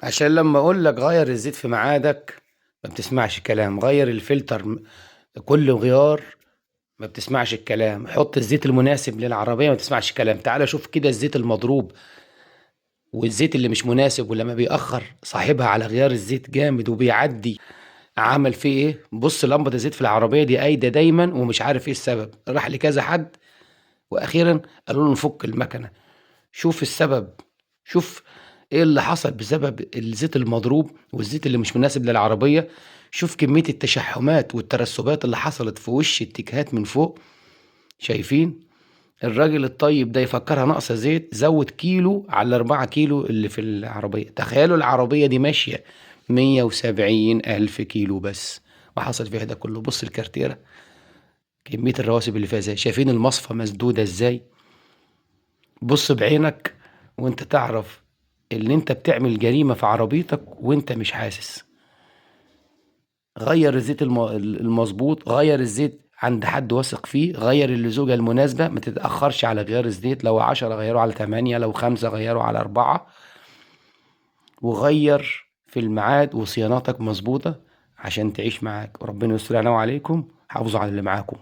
عشان لما اقول لك غير الزيت في ميعادك ما بتسمعش كلام، غير الفلتر كل غيار ما بتسمعش الكلام، حط الزيت المناسب للعربية ما بتسمعش كلام. تعال شوف كده الزيت المضروب والزيت اللي مش مناسب، ولما بيأخر صاحبها على غيار الزيت جامد وبيعدي عمل فيه ايه. بص لمبة الزيت في العربية دي قايدة دايما ومش عارف ايه السبب، راح لكذا حد واخيرا قالوا له نفك المكنة. شوف السبب، شوف ايه اللي حصل بسبب الزيت المضروب والزيت اللي مش مناسب للعربية. شوف كمية التشحمات والترسبات اللي حصلت في وش التكهات من فوق. شايفين؟ الراجل الطيب ده يفكرها ناقصة زيت، زود كيلو على ال4 كيلو اللي في العربية. تخيلوا العربية دي ماشية 170 ألف كيلو بس وحصل فيها ده كله. بص الكارتيرة كمية الرواسب اللي فيها ازاي، شايفين المصفى مسدودة ازاي. بص بعينك وانت تعرف ان انت بتعمل جريمة في عربيتك وانت مش حاسس. غير الزيت المظبوط، غير الزيت عند حد واثق فيه، غير اللزوجة المناسبة، ما تتأخرش على غيار الزيت. لو 10 غيره على 8، لو 5 غيره على 4، وغير في الميعاد وصياناتك مظبوطة عشان تعيش معاك. وربنا يستر علينا وعليكم، حافظوا على اللي معاكم.